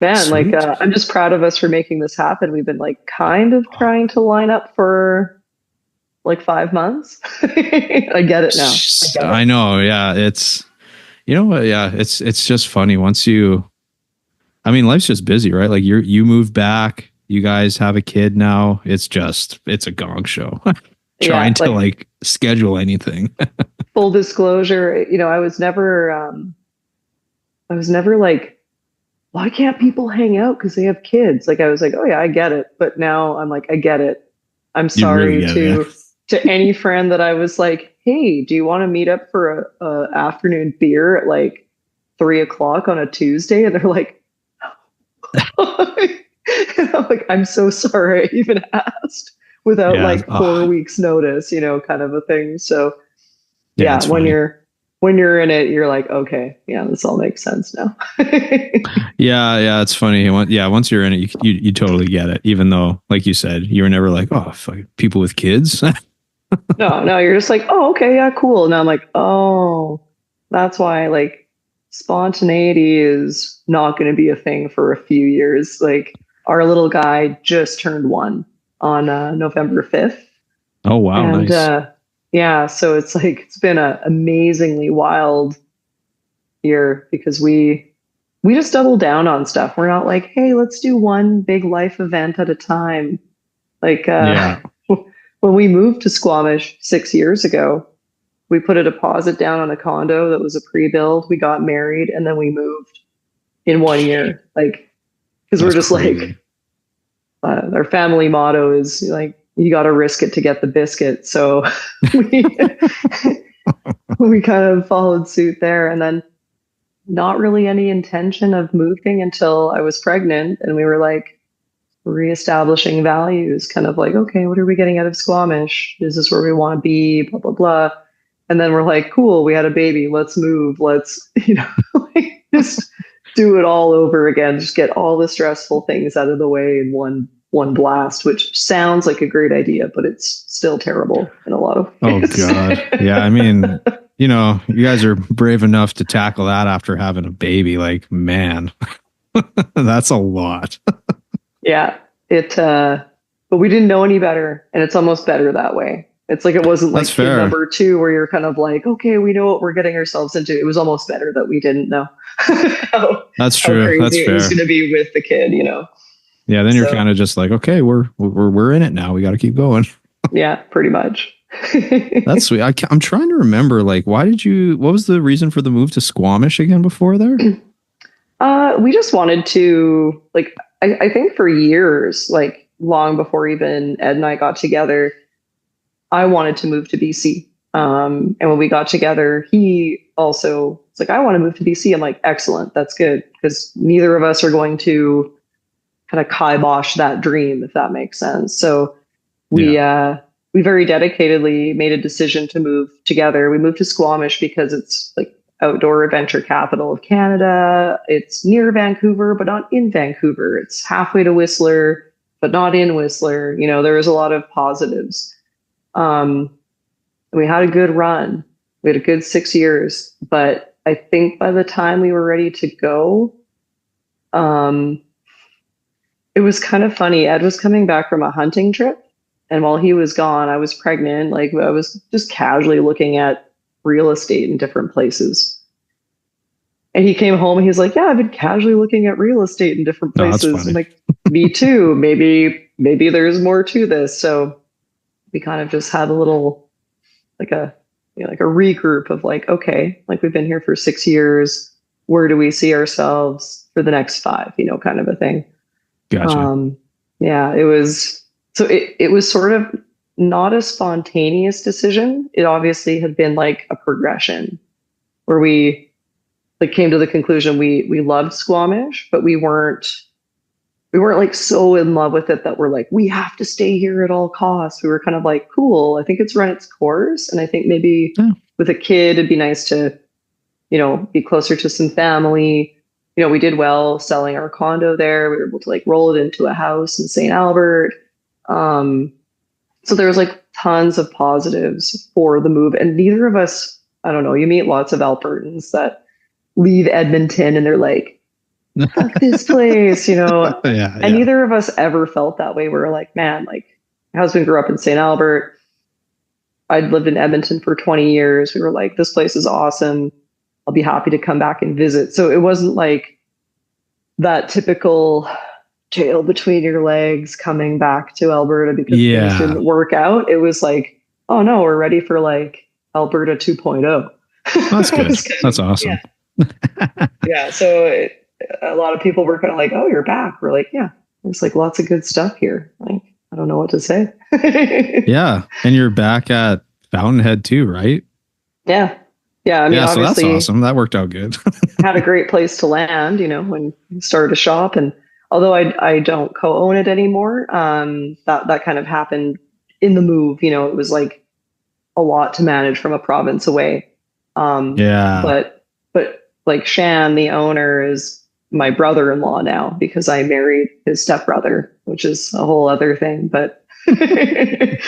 Man, like Sweet. I'm just proud of us for making this happen. We've been like kind of trying to line up for like 5 months. I get it now. I get I it. know. Yeah. It's, you know what? Yeah. It's just funny once you, I mean, life's just busy, right? Like you moved back, you guys have a kid now. It's a gong show Yeah, trying to like like schedule anything. full disclosure, I was never like, why can't people hang out because they have kids? Like I was like, oh yeah, I get it. But now I'm like, I get it. I'm You really sorry get it. Yeah. to any friend that I was like, hey, do you want to meet up for a afternoon beer at like 3 o'clock on a Tuesday? And they're like, and I'm like, I'm so sorry I even asked without Yeah. like Oh, 4 weeks notice, kind of a thing. So yeah. yeah, It's funny. when you're in it, you're like, okay, yeah, this all makes sense now. Yeah. Yeah. It's funny. Yeah. Once you're in it, you totally get it. Even though, like you said, you were never like, oh, fuck, people with kids. No, no, you're just like, oh, okay, yeah, cool. And I'm like, oh, that's why like spontaneity is not going to be a thing for a few years. Like our little guy just turned 1 on November 5th. Oh, wow. And Nice. yeah, so it's like it's been a amazingly wild year because we just double down on stuff. We're not like, hey, let's do one big life event at a time. Like Yeah. when we moved to Squamish 6 years ago, we put a deposit down on a condo that was a pre-build. We got married and then we moved in 1 year. Like, because we're That's just like, crazy. our family motto is like, you got to risk it to get the biscuit. So we, we kind of followed suit there. And then not really any intention of moving until I was pregnant. And we were like, reestablishing values, kind of like, okay, what are we getting out of Squamish? Is this where we want to be? Blah, blah, blah. And then we're like, cool, we had a baby. Let's move. Let's, like, just do it all over again. Just get all the stressful things out of the way in one blast, which sounds like a great idea, but it's still terrible in a lot of Oh ways. God. Yeah. I mean, you guys are brave enough to tackle that after having a baby. Like, man, that's a lot. Yeah, but we didn't know any better, and it's almost better that way. It's like it wasn't That's like kid fair. number 2 where you're kind of like, okay, we know what we're getting ourselves into. It was almost better that we didn't know how, That's how true. That's crazy it was fair. going to be with the kid. Yeah. Then you're So kind of just like, okay, we're in it now. We got to keep going. yeah, pretty much. That's sweet. I'm trying to remember, like, what was the reason for the move to Squamish again before there? We just wanted to like I think for years, like long before even Ed and I got together, I wanted to move to BC. And when we got together, he also was like, I want to move to BC. I'm like, excellent, that's good. Because neither of us are going to kind of kibosh that dream, if that makes sense. So we Yeah. uh we very dedicatedly made a decision to move together. We moved to Squamish because it's like outdoor adventure capital of Canada. It's near Vancouver, but not in Vancouver. It's halfway to Whistler, but not in Whistler. There was a lot of positives. Um, we had a good run. We had a good 6 years, but I think by the time we were ready to go, um, it was kind of funny. Ed was coming back from a hunting trip, and while he was gone, I was pregnant. Like I was just casually looking at real estate in different places. And he came home and he's like, yeah, I've been casually looking at real estate in different No, that's places. I'm funny. like, me too. Maybe there's more to this. So we kind of just had a little like a regroup of like, okay, like we've been here for 6 years. Where do we see ourselves for the next 5? Kind of a thing. Gotcha. Um, yeah, it was sort of not a spontaneous decision. It obviously had been like a progression where we like came to the conclusion we loved Squamish, but we weren't like so in love with it that we're like, we have to stay here at all costs. We were kind of like, cool, I think it's run its course. And I think maybe Yeah. with a kid, it'd be nice to, be closer to some family. We did well selling our condo there. We were able to like roll it into a house in St. Albert. Um, so there was like tons of positives for the move. And neither of us, I don't know, you meet lots of Albertans that leave Edmonton and they're like, fuck this place, you know. Yeah, And yeah. neither of us ever felt that way. We were like, man, like my husband grew up in St. Albert. I'd lived in Edmonton for 20 years. We were like, this place is awesome. I'll be happy to come back and visit. So it wasn't like that typical tail between your legs coming back to Alberta because things Yeah. didn't work out. It was like, oh no, we're ready for like Alberta 2.0. That's good. That's awesome. Yeah. So a lot of people were kind of like, oh, you're back. We're like, yeah, there's like lots of good stuff here. Like, I don't know what to say. Yeah. And you're back at Fountainhead too, right? Yeah. Yeah. I mean, Yeah. So that's obviously awesome. That worked out good. had a great place to land, you know, when you started a shop. And although I don't co-own it anymore, that kind of happened in the move. You know, it was like a lot to manage from a province away. Yeah. But like Shan, the owner, is my brother-in-law now because I married his stepbrother, which is a whole other thing. But kind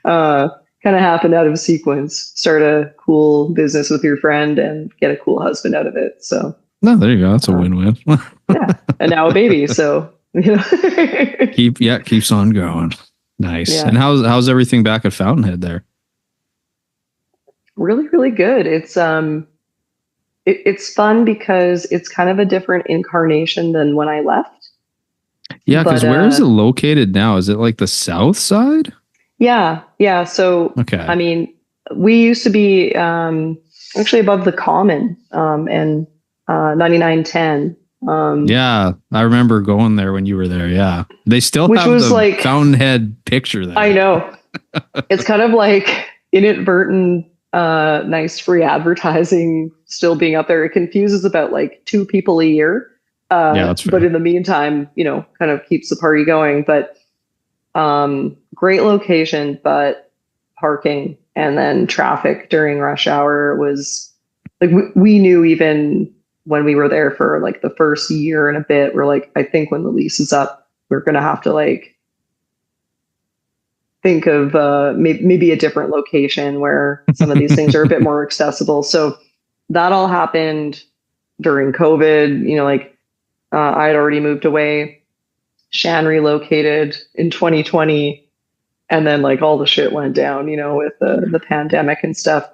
of happened out of sequence. Start a cool business with your friend and get a cool husband out of it. So No, there you go. That's a win-win. yeah, and now a baby. So you know, keeps on going. Nice. Yeah. And how's everything back at Fountainhead there? really, really good. It's fun because it's kind of a different incarnation than when I left. Yeah, because But, where is it located now? Is it like the south side? Yeah. So Okay. I mean, we used to be actually above the Common and 9910. Yeah, I remember going there when you were there. Yeah, they still Which have was the like- Fountainhead picture there. I know. It's kind of like inadvertent nice free advertising still being up there. It confuses about like 2 people a year. Yeah, that's fair. But in the meantime, you know, kind of keeps the party going. But great location, but parking and then traffic during rush hour was like we knew even when we were there for like the first year and a bit, we're like, I think when the lease is up, we're going to have to like think of maybe a different location where some of these things are a bit more accessible. So that all happened during COVID, you know, like I had already moved away. Shan relocated in 2020. And then like all the shit went down, you know, with the pandemic and stuff.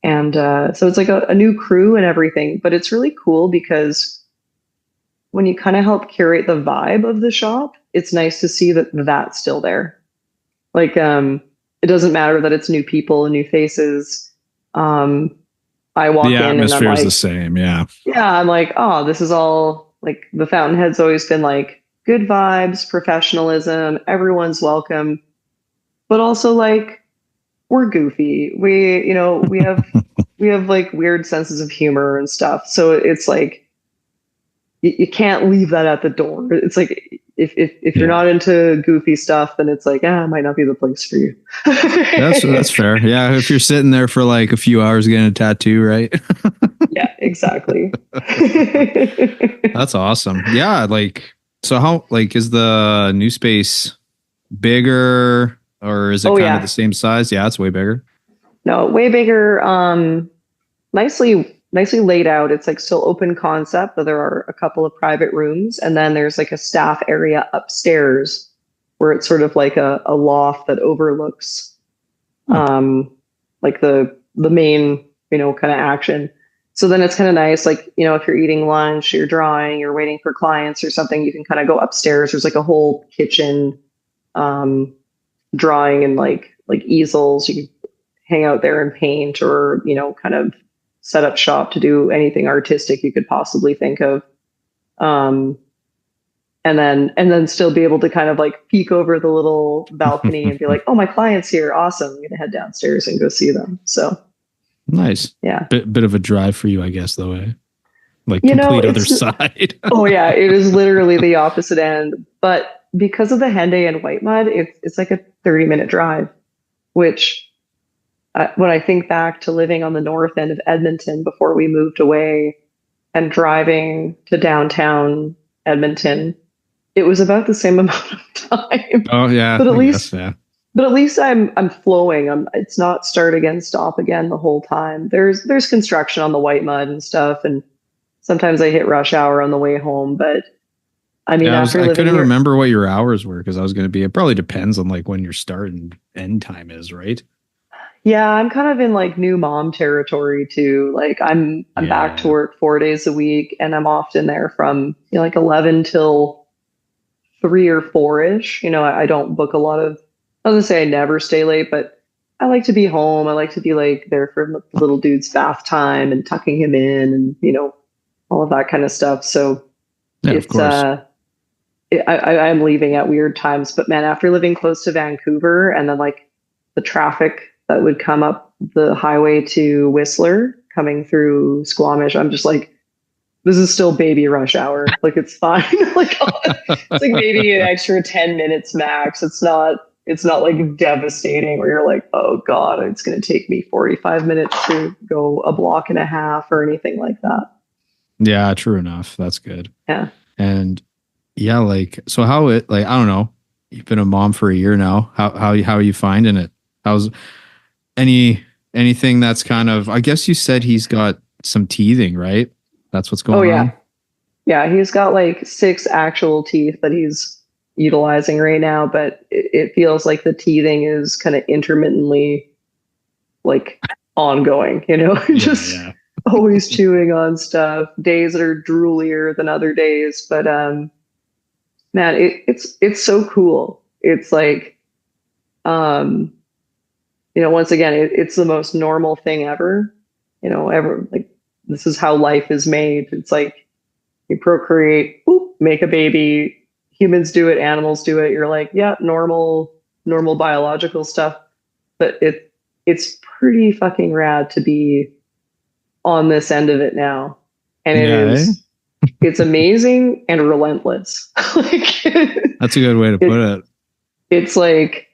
And so it's like a new crew and everything. But it's really cool because when you kind of help curate the vibe of the shop, it's nice to see that that's still there. Like it doesn't matter that it's new people and new faces. I walk in and I'm atmosphere is like, the same. Yeah. I'm like, oh, this is all like the Fountainhead's always been like good vibes, professionalism, everyone's welcome, but also like we're goofy. We have we have like weird senses of humor and stuff. So it's like you can't leave that at the door. It's like if you're not into goofy stuff, then it's like, it might not be the place for you. That's fair. Yeah, if you're sitting there for like a few hours getting a tattoo, right? Yeah, exactly. That's awesome. Yeah, like so how like is the new space bigger or is it kind of the same size? Yeah, it's way bigger. No, way bigger. Nicely laid out. It's like still open concept, but there are a couple of private rooms, and then there's like a staff area upstairs where it's sort of like a loft that overlooks like the main, you know, kind of action. So then it's kind of nice, like, you know, if you're eating lunch, you're drawing, you're waiting for clients or something, you can kind of go upstairs. There's like a whole kitchen drawing and like easels. You can hang out there and paint or, you know, kind of set up shop to do anything artistic you could possibly think of. And then still be able to kind of like peek over the little balcony and be like, oh, my client's here. Awesome. I'm going to head downstairs and go see them. So nice. Yeah. Bit of a drive for you, I guess, though. Like you complete know, other side. Oh yeah. It is literally the opposite end, but because of the Henday and White Mud, it's like a 30-minute drive, which when I think back to living on the north end of Edmonton before we moved away and driving to downtown Edmonton, it was about the same amount of time. Oh yeah. But at least I'm flowing. It's not start again, stop again the whole time. There's construction on the White Mud and stuff, and sometimes I hit rush hour on the way home, but I mean, Yeah, after I living couldn't here, remember what your hours were because I was going to be. It probably depends on like when your start and end time is, right? yeah, I'm kind of in like new mom territory too. Like I'm back to Yeah. work 4 days a week, and I'm often there from like 11 till 3 or 4 ish. I don't book a lot of. I was gonna say I never stay late, but I like to be home. I like to be like there for the little dude's bath time and tucking him in, and all of that kind of stuff. So Yeah, of it's course. I'm leaving at weird times, but man, after living close to Vancouver and then like the traffic that would come up the highway to Whistler coming through Squamish, I'm just like, this is still baby rush hour. Like it's fine. Like it's like maybe an extra 10 minutes max. It's not like devastating where you're like, oh God, it's gonna take me 45 minutes to go a block and a half or anything like that. Yeah, true enough. That's good. Yeah. And yeah, like so how it like I don't know. You've been a mom for a year now. How are you finding it? How's anything that's kind of I guess you said he's got some teething, right? That's what's Oh going yeah. on. Yeah, he's got like six actual teeth that he's utilizing right now, but it feels like the teething is kind of intermittently like ongoing, Yeah, just yeah. always chewing on stuff, days that are droolier than other days. But man, it's so cool. It's like um, once again, it's the most normal thing ever. Ever like this is how life is made. It's like you procreate, boop, make a baby. Humans do it, animals do it. You're like, yeah, normal biological stuff. But it's pretty fucking rad to be on this end of it now. And Yeah, eh? it's amazing and relentless. Like That's a good way to put it. it's like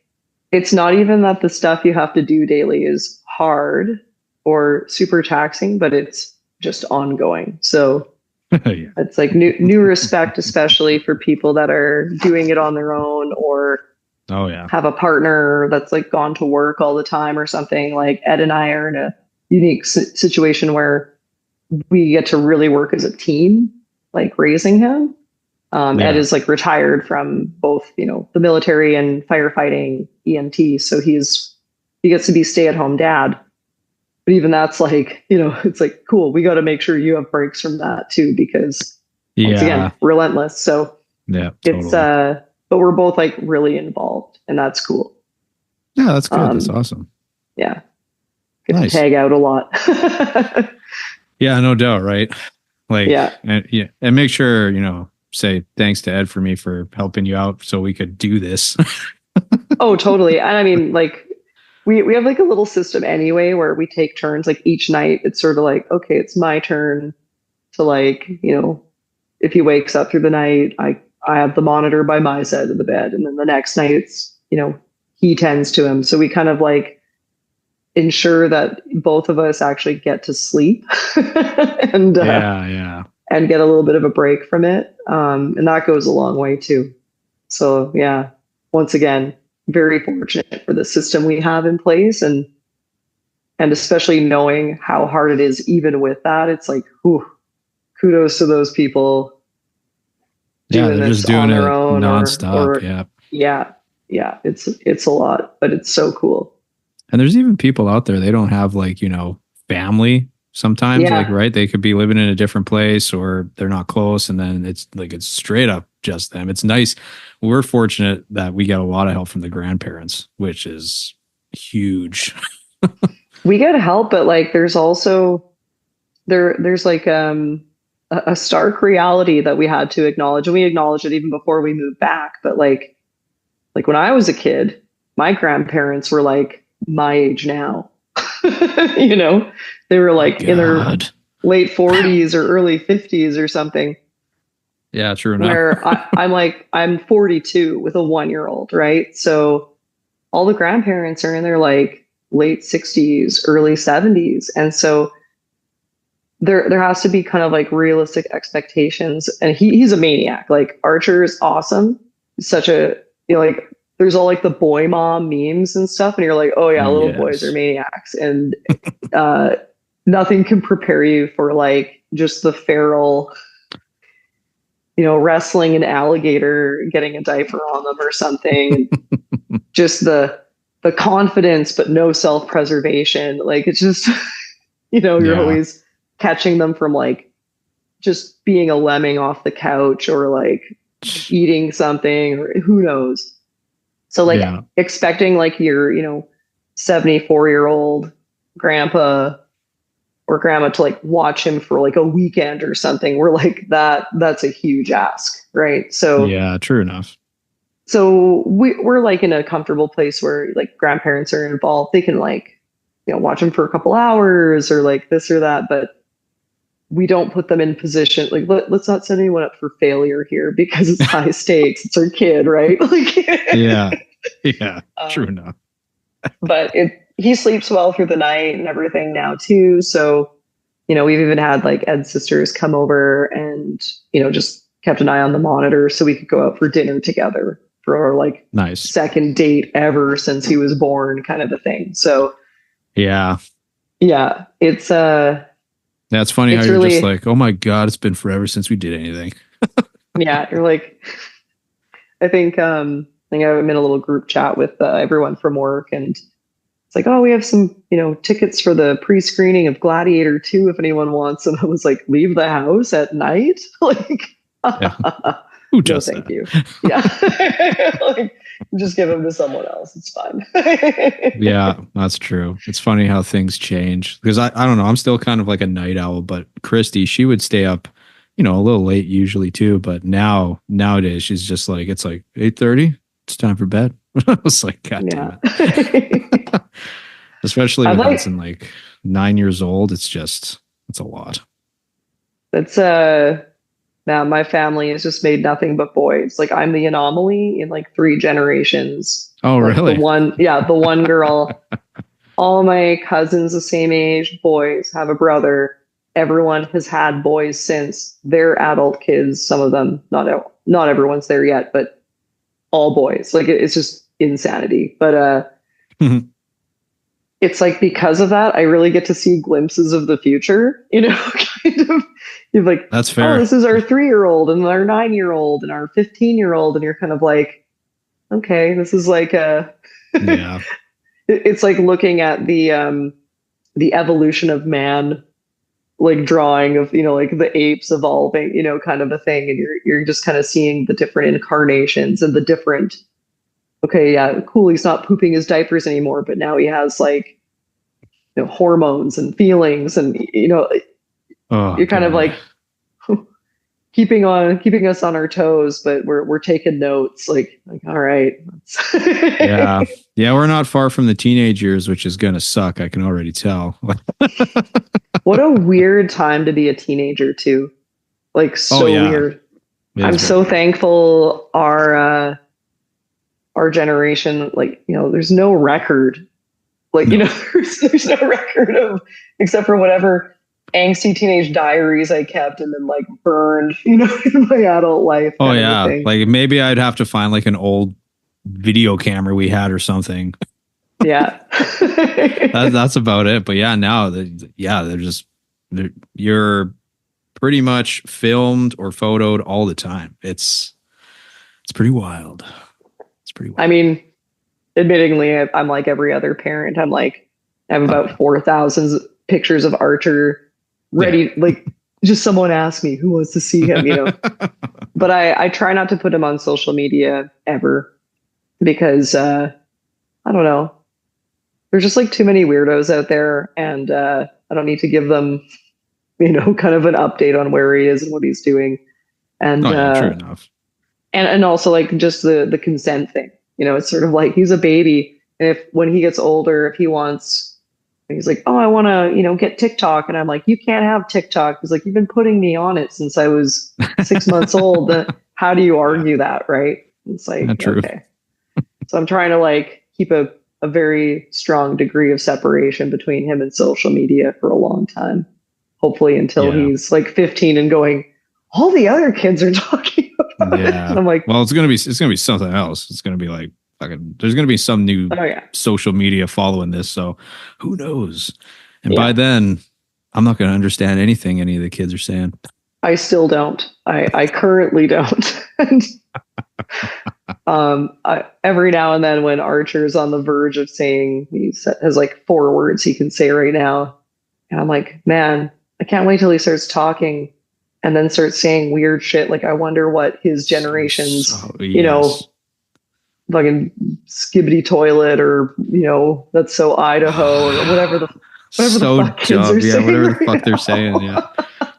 it's not even that the stuff you have to do daily is hard or super taxing, but it's just ongoing. So Yeah. it's like new respect, especially for people that are doing it on their own or Oh yeah. have a partner that's like gone to work all the time or something. Like Ed and I are in a unique situation where we get to really work as a team, like raising him. Ed Yeah. is like retired from both, the military and firefighting EMT. So he gets to be stay-at-home dad. But even that's like, it's like, cool, we got to make sure you have breaks from that too, because once Yeah. again, relentless. So Yeah, it's, totally. but we're both like really involved and that's cool. Yeah, that's good. That's Um, awesome. yeah. Get to Nice. tag out a lot. Yeah, no doubt, right? Like, Yeah. and yeah, and make sure, say thanks to Ed for me for helping you out so we could do this. Oh, totally. And I mean, like, we have like a little system anyway where we take turns. Like each night, it's sort of like, okay, it's my turn to like, if he wakes up through the night, I have the monitor by my side of the bed, and then the next night it's he tends to him. So we kind of like ensure that both of us actually get to sleep and Yeah. and get a little bit of a break from it, and that goes a long way too. So yeah, once again, very fortunate for the system we have in place, and especially knowing how hard it is even with that. It's like, whew, kudos to those people Yeah, doing they're this just doing on their it own nonstop. or Yeah. yeah, it's a lot, but it's so cool. And there's even people out there, they don't have like, family sometimes, like, Yeah. right? They could be living in a different place or they're not close. And then it's like, it's straight up just them. It's nice. We're fortunate that we get a lot of help from the grandparents, which is huge. We get help, but like there's also there's like a stark reality that we had to acknowledge, and we acknowledged it even before we moved back. But like when I was a kid, my grandparents were like my age now. They were like in their God. late 40s or early 50s or something. Yeah, true enough. Where I'm 42 with a 1-year old, right? So all the grandparents are in their like late 60s, early 70s, and so there has to be kind of like realistic expectations. And he's a maniac. Like Archer is awesome. He's such a like there's all like the boy mom memes and stuff, and you're like, oh yeah, little boys are Yes. maniacs, and nothing can prepare you for like just the feral, wrestling an alligator, getting a diaper on them or something. Just the confidence, but no self-preservation. Like, it's just, you're always catching them from like just being a lemming off the couch or like eating something or who knows. So like expecting like your, 74-year-old grandpa or grandma to like watch him for like a weekend or something. We're like that's a huge ask. Right. So yeah, true enough. So we're like in a comfortable place where like grandparents are involved. They can like, watch them for a couple hours or like this or that, but we don't put them in position. Like, let's not set anyone up for failure here because it's high stakes. It's our kid, right? Like, yeah, true enough. But he sleeps well through the night and everything now too. So, we've even had like Ed's sisters come over and, just kept an eye on the monitor so we could go out for dinner together for our like second date ever since he was born, kind of a thing. So yeah, it's that's funny how you're really, just like, oh my God, it's been forever since we did anything. Yeah, you're like, I think I'm in a little group chat with everyone from work, and it's like, oh, we have some, tickets for the pre-screening of Gladiator 2 if anyone wants. And I was like, leave the house at night? Like, who does thank that? You. Yeah. Like, just give them to someone else. It's fine. Yeah, that's true. It's funny how things change because I don't know. I'm still kind of like a night owl, but Christy, she would stay up, a little late usually too. But nowadays she's just like, it's like 8:30. It's time for bed. I was like, God damn it. Especially with Hudson, like 9 years old. It's a lot. It's now my family has just made nothing but boys. Like, I'm the anomaly in like 3 generations. Oh, like really? The one girl. All my cousins the same age, boys, have a brother. Everyone has had boys since. They're adult kids. Some of them, not everyone's there yet, but all boys. Like, it's just insanity. But it's like, because of that, I really get to see glimpses of the future. Kind of. You're like, that's fair. Oh, this is our 3-year-old and our 9-year-old and our 15-year-old, and you're kind of like, okay, this is like it's like looking at the evolution of man, like drawing of like the apes evolving, kind of a thing, and you're just kind of seeing the different incarnations and the different. Okay, yeah, cool. He's not pooping his diapers anymore, but now he has like hormones and feelings, and you're kind of like keeping us on our toes, but we're taking notes. Like all right. yeah, we're not far from the teenage years, which is gonna suck. I can already tell. What a weird time to be a teenager too. Like, so weird. I'm so thankful our generation, like, there's no record. Like, there's no record of, except for whatever angsty teenage diaries I kept and then like burned, in my adult life. Oh yeah. Like, maybe I'd have to find like an old video camera we had or something. Yeah. That's about it. But yeah, now you're pretty much filmed or photoed all the time. It's pretty wild. I mean, admittingly, I'm like every other parent. I'm like, I have about 4,000 pictures of Archer ready. Like, just someone ask me who wants to see him, But I try not to put him on social media ever because I don't know. There's just like too many weirdos out there, and I don't need to give them, kind of an update on where he is and what he's doing. And true enough. And also like just the consent thing, it's sort of like he's a baby. And when he gets older, if he wants, he's like, oh, I want to, get TikTok. And I'm like, you can't have TikTok. He's like, you've been putting me on it since I was 6 months old. How do you argue that? Right. It's like, okay. So I'm trying to like keep a very strong degree of separation between him and social media for a long time, hopefully until he's like 15 and going, all the other kids are talking about it. And I'm like, well, it's gonna be something else. It's gonna be like there's gonna be some new social media following this. So who knows? And by then, I'm not going to understand anything any of the kids are saying. I still don't. I currently don't. Every now and then when Archer's on the verge of saying, has like 4 words he can say right now. And I'm like, man, I can't wait till he starts talking and then starts saying weird shit. Like, I wonder what his generation's, fucking skibbity toilet, or, that's so Idaho, or whatever the fuck kids are saying. Whatever the fuck they're saying. Yeah.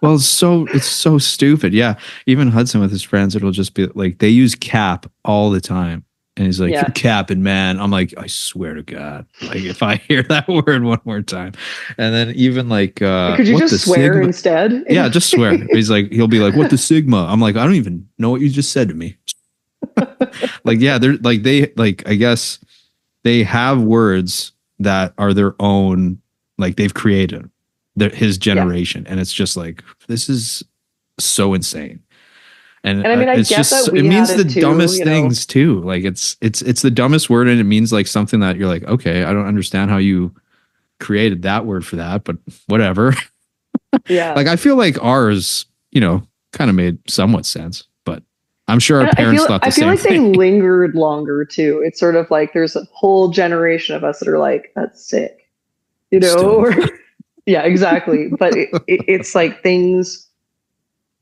Well, it's so stupid. Yeah. Even Hudson with his friends, it'll just be like, they use cap all the time. And he's like, you're capping, man. I'm like, I swear to God. Like, if I hear that word one more time. And then even like, could you just swear instead? Yeah, just swear. He'll be like, what the Sigma? I'm like, I don't even know what you just said to me. Like, yeah, they're like, I guess they have words that are their own, like they've created his generation. And it's just like, this is so insane. And I mean, I get that it means the dumbest things too. Like it's the dumbest word, and it means like something that you're like, okay, I don't understand how you created that word for that, but whatever. Yeah. Like I feel like ours, kind of made somewhat sense, but I'm sure our parents thought the same thing. I feel like they lingered longer too. It's sort of like there's a whole generation of us that are like, that's sick, yeah, exactly. But it's like things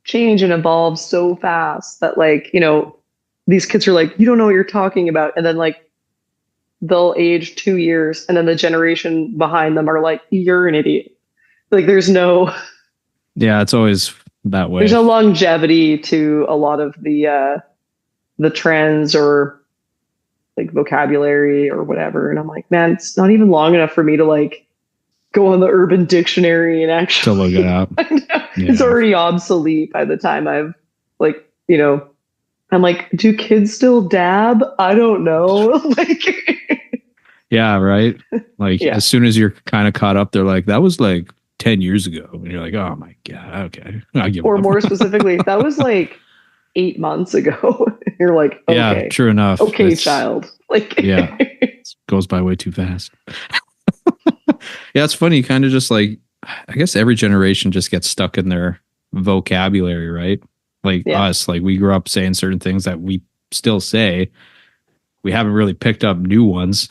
change and evolve so fast that like, these kids are like, you don't know what you're talking about. And then like they'll age 2 years and then the generation behind them are like, you're an idiot. Like there's no. Yeah, it's always that way. There's no longevity to a lot of the trends or like vocabulary or whatever. And I'm like, man, it's not even long enough for me to like go on the Urban Dictionary and actually to look it up. It's already obsolete by the time I've like, I'm like, do kids still dab? I don't know. Like, yeah, right. Like as soon as you're kind of caught up, they're like, that was like 10 years ago. And you're like, oh my God. Okay. I'll give or up. More specifically, that was like 8 months ago. You're like, okay. Yeah, true enough. Okay, child. Like, yeah, it goes by way too fast. Yeah, it's funny. Kind of just like, I guess every generation just gets stuck in their vocabulary, right? Like us, like we grew up saying certain things that we still say. We haven't really picked up new ones.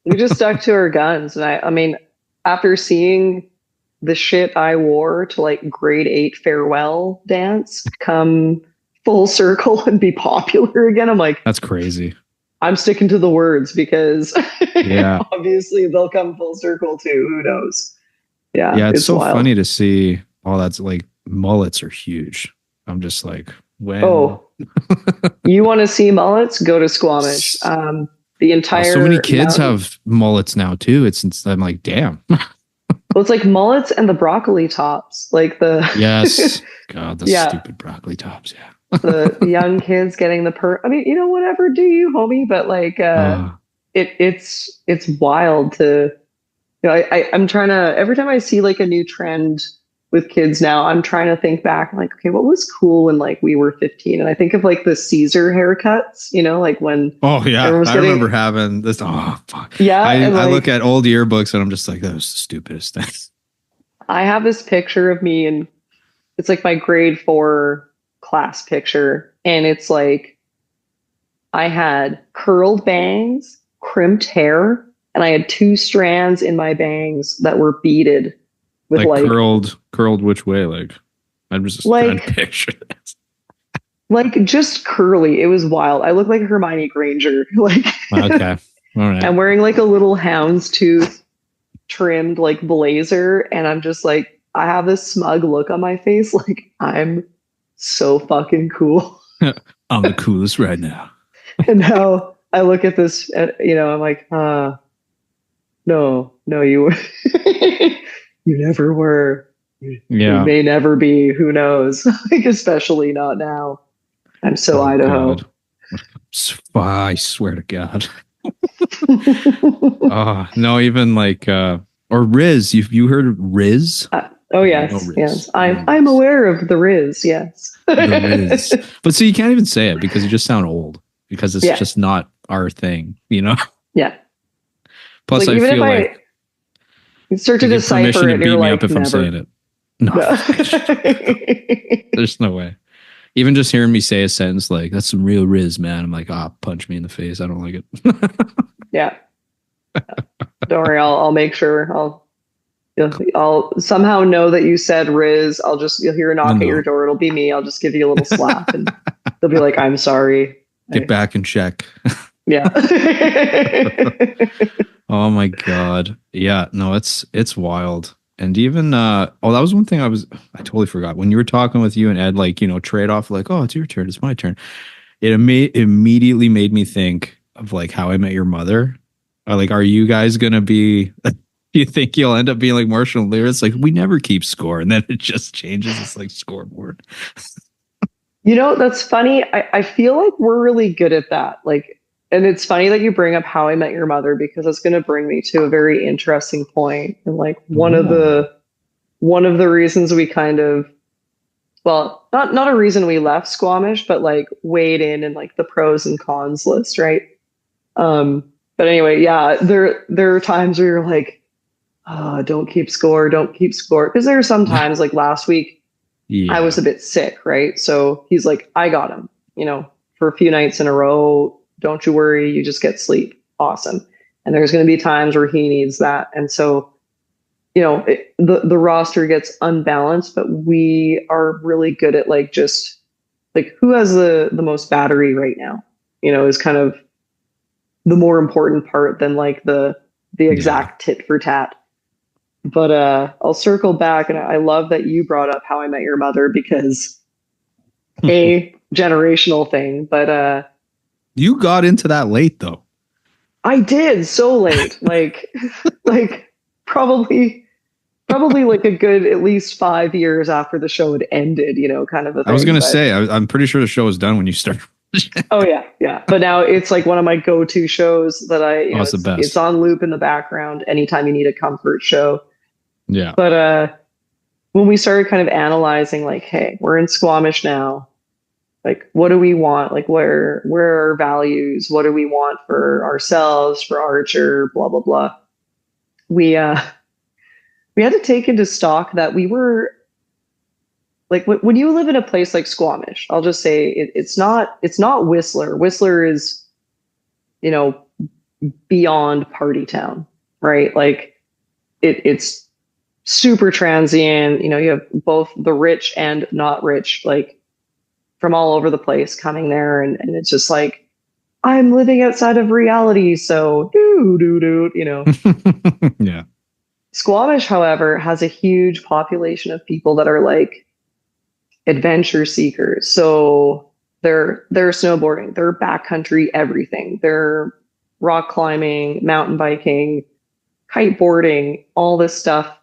We just stuck to our guns. And I mean, after seeing the shit I wore to like grade 8 farewell dance come full circle and be popular again, I'm like, that's crazy. I'm sticking to the words because obviously they'll come full circle too. Who knows? Yeah. Yeah. It's so wild. Funny to see all that's like mullets are huge. I'm just like, when? Oh, you want to see mullets? Go to Squamish. The entire so many kids have mullets now too. I'm like, damn. Well, it's like mullets and the broccoli tops, like the yes, God, the stupid broccoli tops. Yeah. The young kids getting the I mean, whatever, do you, homie? But like, it's wild to, I'm trying to, every time I see like a new trend with kids now, I'm trying to think back, like, okay, what was cool when like we were 15? And I think of like the Caesar haircuts, like when. Oh yeah, I remember having this. Oh fuck. Yeah, I look at old yearbooks and I'm just like, that was the stupidest thing. I have this picture of me, and it's like my grade 4 class picture, and it's like I had curled bangs, crimped hair, and I had 2 strands in my bangs that were beaded with like curled which way? Like I'm just trying to picture this. Like just curly. It was wild. I look like Hermione Granger. Like okay. All right. I'm wearing like a little houndstooth trimmed like blazer, and I'm just like, I have this smug look on my face, like I'm so fucking cool. I'm the coolest right now. And now I look at this, I'm like, no, you you never were. You may never be. Who knows? Like, especially not now. I'm so Idaho. God. I swear to God. No, even like or Riz. You heard of Riz? Oh yes, yes. I'm aware of the Riz. Yes. The Riz. But see, you can't even say it because you just sound old because it's just not our thing, Yeah. Plus, like, I feel like you start to decipher it, and you're like, if never. I'm saying it. No, No. there's no way. Even just hearing me say a sentence like "that's some real Riz, man," I'm like, punch me in the face. I don't like it. Yeah. Don't worry, I'll make sure I'll somehow know that you said Riz. You'll hear a knock at your door. It'll be me. I'll just give you a little slap and they'll be like, I'm sorry. Get back in check. Yeah. Oh my God. Yeah, no, it's wild. And even that was one thing I totally forgot. When you were talking with you and Ed, like, trade off, like, oh, it's your turn, it's my turn. It immediately made me think of like How I Met Your Mother. Like, are you guys gonna be you think you'll end up being like Marshall and Lear? It's like we never keep score, and then it just changes. It's like scoreboard. That's funny. I feel like we're really good at that. Like, and it's funny that you bring up How I Met Your Mother because it's going to bring me to a very interesting point. And like one of the reasons we kind of, well, not a reason we left Squamish, but like weighed in like the pros and cons list, right? But anyway, yeah, there are times where you're like, oh, don't keep score. Because there are some times like last week, I was a bit sick, right? So he's like, I got him, for a few nights in a row. Don't you worry. You just get sleep. Awesome. And there's going to be times where he needs that. And so, the roster gets unbalanced, but we are really good at like, just like who has the most battery right now, is kind of the more important part than like the exact tit for tat. But I'll circle back, and I love that you brought up How I Met Your Mother because a generational thing. But you got into that late though. I did so late, like probably like a good at least 5 years after the show had ended. Kind of a thing. I was gonna say I'm pretty sure the show was done when you started. Oh yeah. But now it's like one of my go-to shows that it's the best. It's on loop in the background anytime you need a comfort show. Yeah. But when we started kind of analyzing, like, hey, we're in Squamish now. Like, what do we want? Like, where are our values? What do we want for ourselves, for Archer, blah, blah, blah. We had to take into stock that we were like, when you live in a place like Squamish, I'll just say it's not Whistler. Whistler is, beyond party town, right? Like it's super transient. You have both the rich and not rich, like from all over the place coming there. And it's just like, I'm living outside of reality. So Yeah. Squamish, however, has a huge population of people that are like adventure seekers. So they're snowboarding, they're backcountry, everything. They're rock climbing, mountain biking, kiteboarding, all this stuff.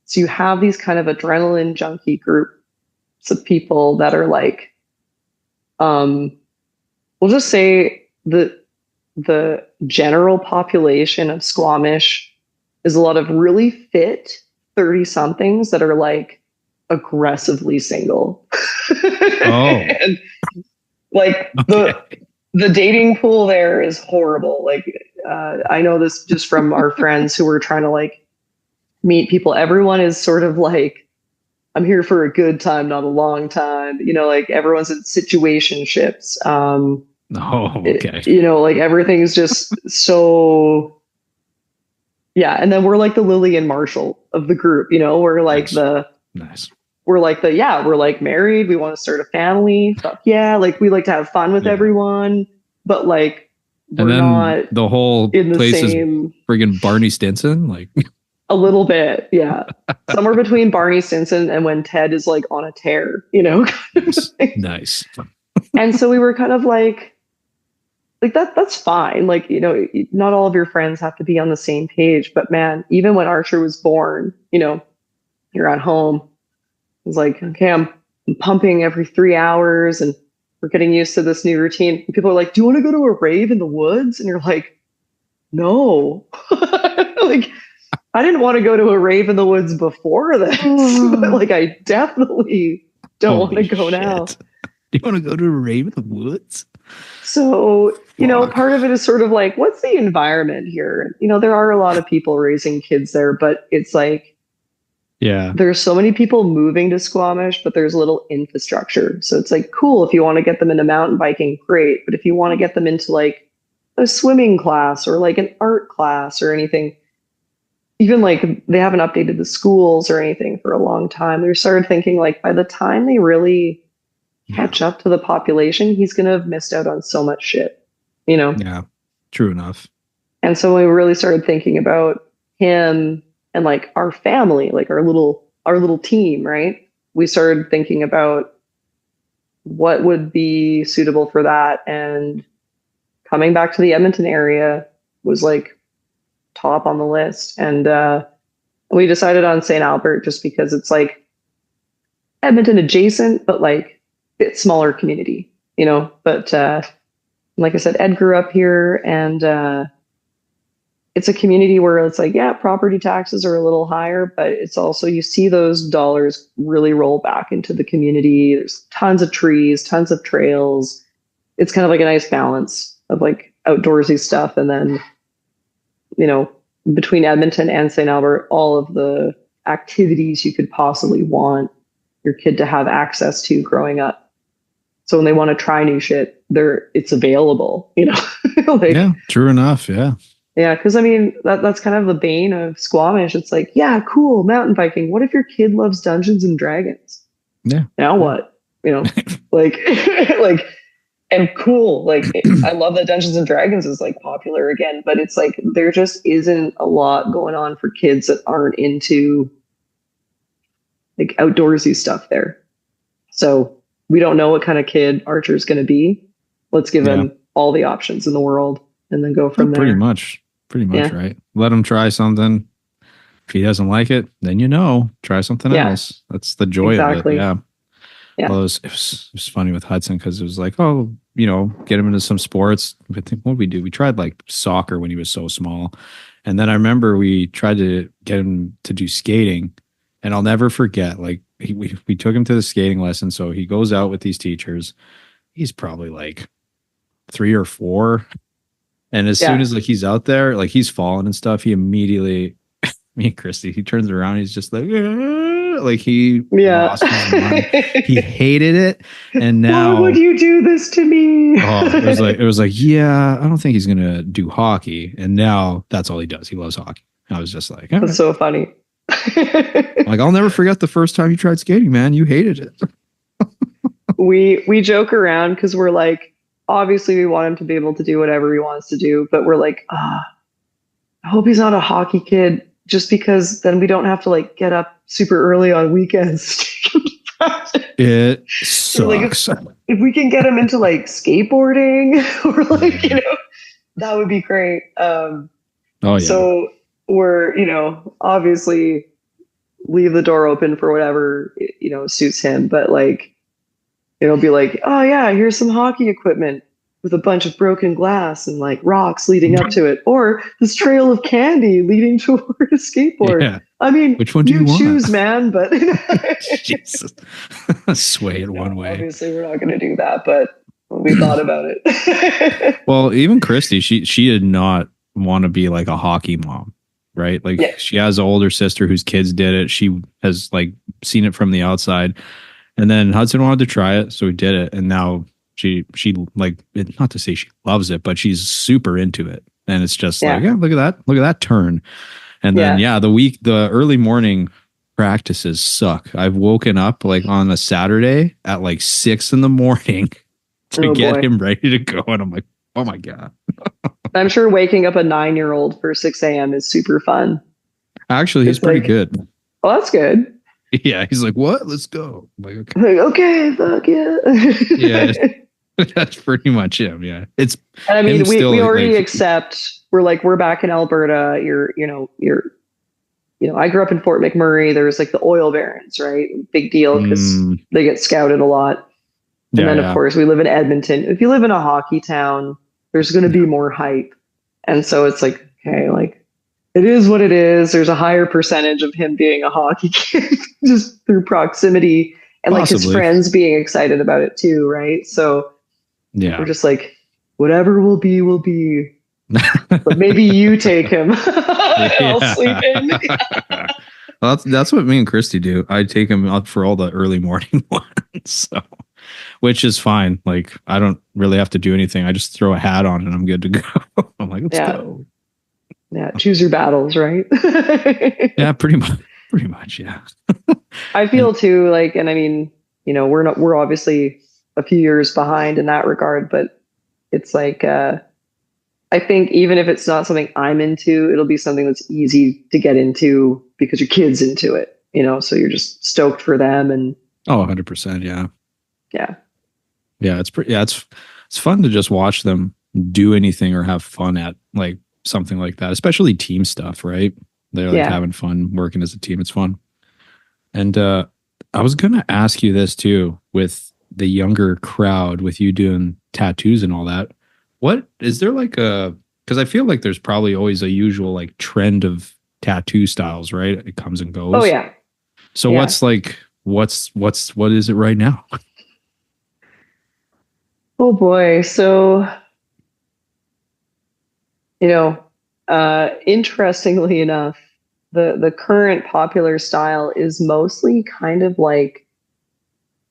So you have these kind of adrenaline junkie groups of people that are like, we'll just say the general population of Squamish is a lot of really fit 30-somethings that are like aggressively single. Oh. And like the dating pool there is horrible. Like I know this just from our friends who were trying to like meet people. Everyone is sort of like, I'm here for a good time, not a long time. Like everyone's in situationships. Okay. Like everything's just so. Yeah, and then we're like the Lily and Marshall of the group. We're like nice. We're like married. We want to start a family. Fuck yeah, like we like to have fun with everyone, but like we're not. The whole in the place same, is friggin' Barney Stinson, like. A little bit, yeah. Somewhere between Barney Stinson and when Ted is like on a tear, Nice. And so we were kind of like that's fine. Like, not all of your friends have to be on the same page. But man, even when Archer was born, you're at home. It's like, okay, I'm pumping every 3 hours and we're getting used to this new routine. And people are like, do you want to go to a rave in the woods? And you're like, no. Like, I didn't want to go to a rave in the woods before this, but like I definitely don't want to go now. Do you want to go to a rave in the woods? So, part of it is sort of like, what's the environment here? There are a lot of people raising kids there, but it's like, Yeah. There's so many people moving to Squamish, but there's little infrastructure. So it's like cool if you want to get them into mountain biking, great. But if you want to get them into like a swimming class or like an art class or anything, even like they haven't updated the schools or anything for a long time. They started thinking like by the time they really catch up to the population, he's going to have missed out on so much shit, you know? Yeah. True enough. And so we really started thinking about him and like our family, like our little team, right? We started thinking about what would be suitable for that. And coming back to the Edmonton area was like top on the list. And we decided on St. Albert just because it's like Edmonton adjacent, but like it's smaller community, you know. But like I said, Ed grew up here, and it's a community where it's like, yeah, property taxes are a little higher, but it's also, you see those dollars really roll back into the community. There's tons of trees, tons of trails. It's kind of like a nice balance of like outdoorsy stuff. And then, you know, between Edmonton and St. Albert, all of the activities you could possibly want your kid to have access to growing up. So when they want to try new shit, it's available, you know? Like, yeah, true enough. Yeah. Yeah, because I mean, that's kind of the bane of Squamish. It's like, yeah, cool, mountain biking. What if your kid loves Dungeons and Dragons? Yeah. Now what? You know, like, like, and cool. Like, I love that Dungeons and Dragons is like popular again, but it's like there just isn't a lot going on for kids that aren't into like outdoorsy stuff there. So we don't know what kind of kid Archer's going to be. Let's give him all the options in the world and then go from there. Pretty much, right? Let him try something. If he doesn't like it, then try something else. That's the joy of it. Yeah. Well, it was funny with Hudson because it was like, oh, you know, get him into some sports. I think what did we do? We tried like soccer when he was so small. And then I remember we tried to get him to do skating. And I'll never forget, like we took him to the skating lesson. So he goes out with these teachers. He's probably like 3 or 4. And as soon as like he's out there, like he's falling and stuff, he immediately, me and Christy, he turns around, he's just like he lost his mind. He hated it. And now, why would you do this to me? it was like, yeah, I don't think he's gonna do hockey. And now that's all he does. He loves hockey. I was just like, that's so funny. Like, I'll never forget the first time you tried skating, man. You hated it. We joke around because we're like, obviously we want him to be able to do whatever he wants to do, but we're like, I hope he's not a hockey kid, just because then we don't have to like get up super early on weekends. It sucks. Like if we can get him into like skateboarding or like, you know, that would be great. So we're, you know, obviously leave the door open for whatever, you know, suits him, but like, it'll be like, oh yeah, here's some hockey equipment with a bunch of broken glass and like rocks leading up to it, or this trail of candy leading toward a skateboard. Yeah. I mean, which one do you want? Choose, man, but Jesus, sway it one way. Obviously, we're not going to do that, but we thought about it. Well, even Christy, she did not want to be like a hockey mom, right? Like she has an older sister whose kids did it. She has like seen it from the outside. And then Hudson wanted to try it, so he did it. And now she like, not to say she loves it, but she's super into it. And it's just like, look at that turn. And then the early morning practices suck. I've woken up like on a Saturday at like 6 a.m. to get him ready to go, and I'm like, oh my god. I'm sure waking up a 9-year-old for 6 a.m. is super fun. Actually, he's pretty good. Well, that's good. Yeah, he's like, what? Let's go. I'm like, okay, fuck yeah. Yeah, that's pretty much him. Yeah, it's. And I mean, we already accept. We're back in Alberta. I grew up in Fort McMurray. There's like the oil barons, right? Big deal because they get scouted a lot. And then of course we live in Edmonton. If you live in a hockey town, there's going to be more hype, and so it's like, okay, like. It is what it is. There's a higher percentage of him being a hockey kid just through proximity and like his friends being excited about it too, right? So we're just like, whatever will be, will be. But maybe you take him. I'll sleep in. That's what me and Christy do. I take him up for all the early morning ones, so which is fine. Like I don't really have to do anything. I just throw a hat on and I'm good to go. I'm like, let's go. Yeah, choose your battles, right? Yeah, pretty much. Pretty much, yeah. I feel too like, and I mean, we're obviously a few years behind in that regard, but it's like I think even if it's not something I'm into, it'll be something that's easy to get into because your kid's into it, so you're just stoked for them. And 100%. Yeah. Yeah. Yeah. It's fun to just watch them do anything or have fun at like something like that, especially team stuff, right? They're like having fun working as a team. It's fun. And I was going to ask you this too, with the younger crowd, with you doing tattoos and all that. What is there like because I feel like there's probably always a usual like trend of tattoo styles, right? It comes and goes. Oh yeah. So what is it right now? Oh boy. So, interestingly enough, the current popular style is mostly kind of like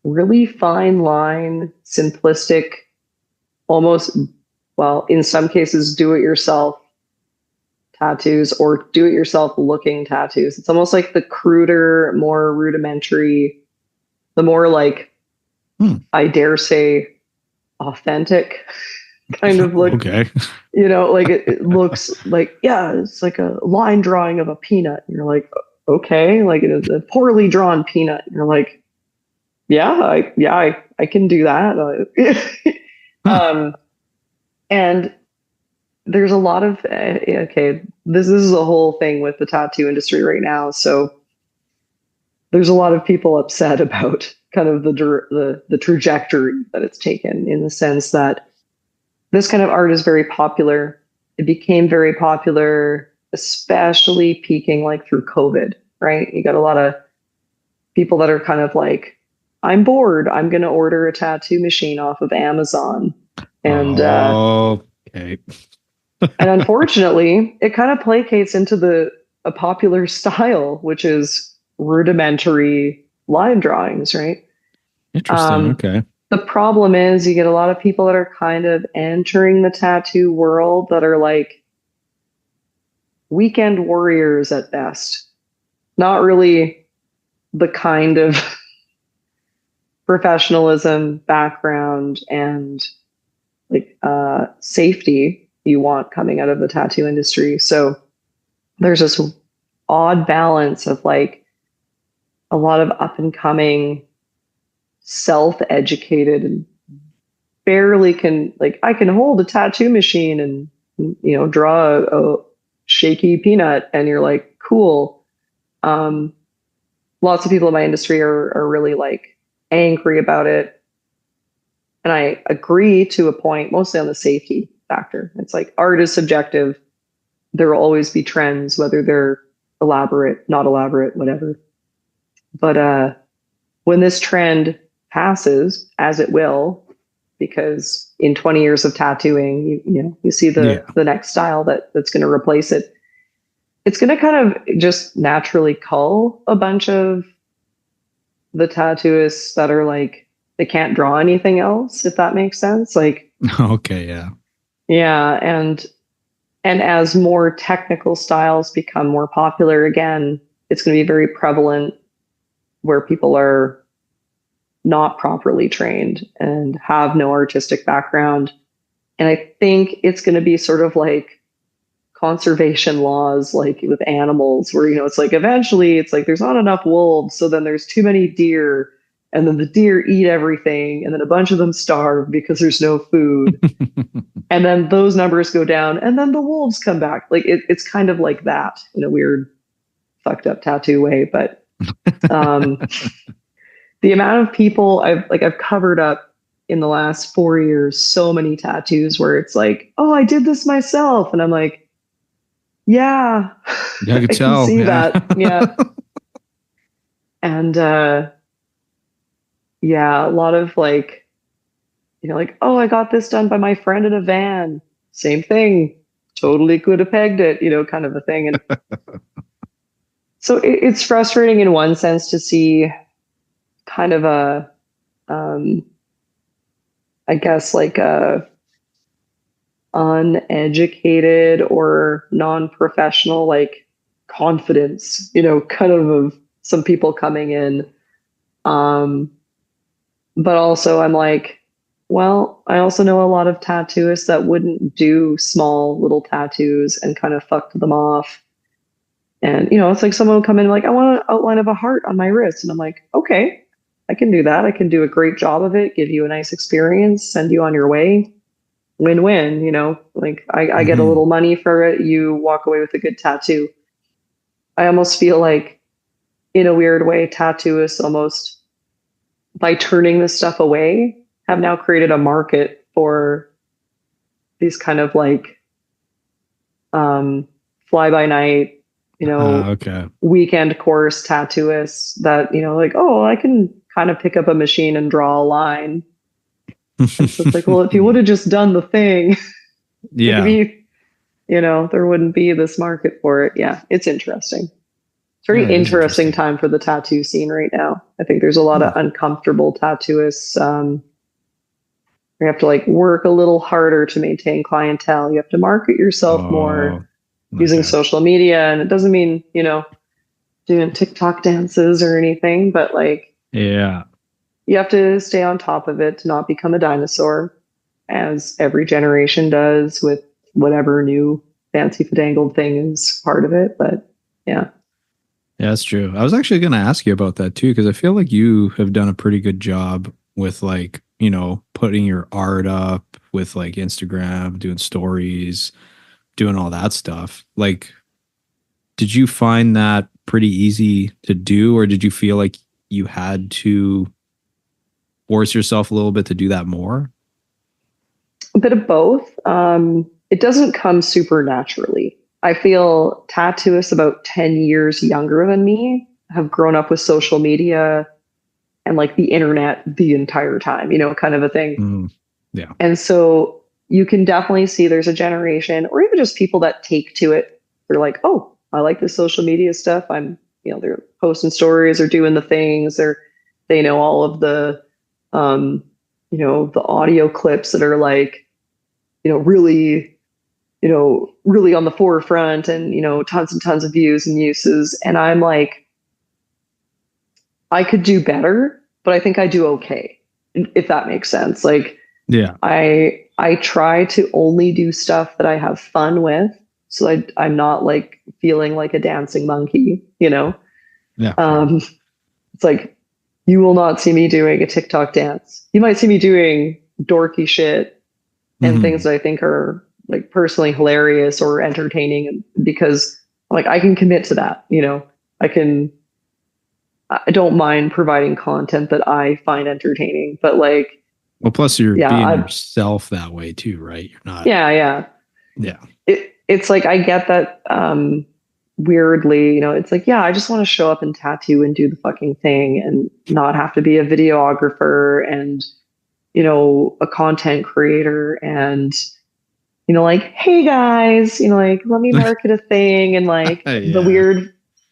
really fine line, simplistic, almost, well, in some cases, do-it-yourself tattoos or do-it-yourself looking tattoos. It's almost like the cruder, more rudimentary, the more like, I dare say, authentic kind of look. Okay. Like it looks like, it's like a line drawing of a peanut. And you're like, okay, like it is a poorly drawn peanut. And you're like, I can do that. And there's a lot of this is a whole thing with the tattoo industry right now. So there's a lot of people upset about kind of the trajectory that it's taken, in the sense that this kind of art is very popular. It became very popular, especially peaking like through COVID, right? You got a lot of people that are kind of like, I'm bored, I'm going to order a tattoo machine off of Amazon. And okay. And unfortunately, it kind of placates into a popular style, which is rudimentary line drawings, right? Interesting. Okay. The problem is you get a lot of people that are kind of entering the tattoo world that are like weekend warriors at best. Not really the kind of professionalism, background, and like safety you want coming out of the tattoo industry. So there's this odd balance of like a lot of up and coming, self-educated, and barely can, like, I can hold a tattoo machine and draw a shaky peanut, and you're like, cool. Lots of people in my industry are really like angry about it, and I agree to a point, mostly on the safety factor. It's like art is subjective. There will always be trends, whether they're elaborate, not elaborate, whatever. But when this trend passes, as it will, because in 20 years of tattooing, you see the next style that's going to replace it. It's going to kind of just naturally cull a bunch of the tattooists that are like, they can't draw anything else, if that makes sense. Like, okay, yeah. Yeah, and as more technical styles become more popular again, it's going to be very prevalent where people are not properly trained and have no artistic background. And I think it's going to be sort of like conservation laws, like with animals, where, it's like eventually it's like there's not enough wolves, so then there's too many deer, and then the deer eat everything, and then a bunch of them starve because there's no food. And then those numbers go down, and then the wolves come back. Like it's kind of like that in a weird, fucked up tattoo way. But the amount of people I've covered up in the last 4 years, so many tattoos where it's like, oh, I did this myself. And I'm like, yeah, I could can see that. Yeah. And a lot of like, like, oh, I got this done by my friend in a van. Same thing. Totally could have pegged it, kind of a thing. And So it's frustrating in one sense to see kind of a, I guess like a uneducated or non-professional like confidence, kind of some people coming in. But also I'm like, well, I also know a lot of tattooists that wouldn't do small little tattoos and kind of fucked them off. And, it's like someone will come in like, I want an outline of a heart on my wrist. And I'm like, okay, I can do that. I can do a great job of it, give you a nice experience, send you on your way. Win-win, like I get a little money for it. You walk away with a good tattoo. I almost feel like in a weird way, tattooists almost by turning this stuff away have now created a market for these kind of like fly by night, okay. weekend course tattooists that, like, oh, I can kind of pick up a machine and draw a line. So it's like, well, if you would have just done the thing, yeah, maybe, there wouldn't be this market for it. Yeah, it's interesting. It's a very interesting time for the tattoo scene right now. I think there's a lot of uncomfortable tattooists. You have to like work a little harder to maintain clientele. You have to market yourself more using social media. And it doesn't mean, doing TikTok dances or anything, but like, yeah, you have to stay on top of it to not become a dinosaur, as every generation does with whatever new fancy fadangled thing is part of it. But yeah. Yeah, that's true. I was actually going to ask you about that too, because I feel like you have done a pretty good job with like, putting your art up with like Instagram, doing stories, doing all that stuff. Like, did you find that pretty easy to do, or did you feel like you had to force yourself a little bit to do that more? A bit of both. It doesn't come super naturally. I feel tattooists about 10 years younger than me have grown up with social media and like the internet the entire time, kind of a thing. Yeah. And so you can definitely see there's a generation or even just people that take to it. They're like, oh, I like this social media stuff. They're posting stories or doing the things, they know all of the, the audio clips that are like, really, really on the forefront and, tons and tons of views and uses. And I'm like, I could do better, but I think I do okay, if that makes sense. Like, yeah, I try to only do stuff that I have fun with. So I'm not like feeling like a dancing monkey, Yeah. It's like, you will not see me doing a TikTok dance. You might see me doing dorky shit and things that I think are like personally hilarious or entertaining, because like I can commit to that, I don't mind providing content that I find entertaining, but like, well, plus you're being yourself that way too, right? You're not. Yeah. It's like, I get that, weirdly, it's like, yeah, I just want to show up and tattoo and do the fucking thing and not have to be a videographer and, a content creator and, like, hey guys, like, let me market a thing and like the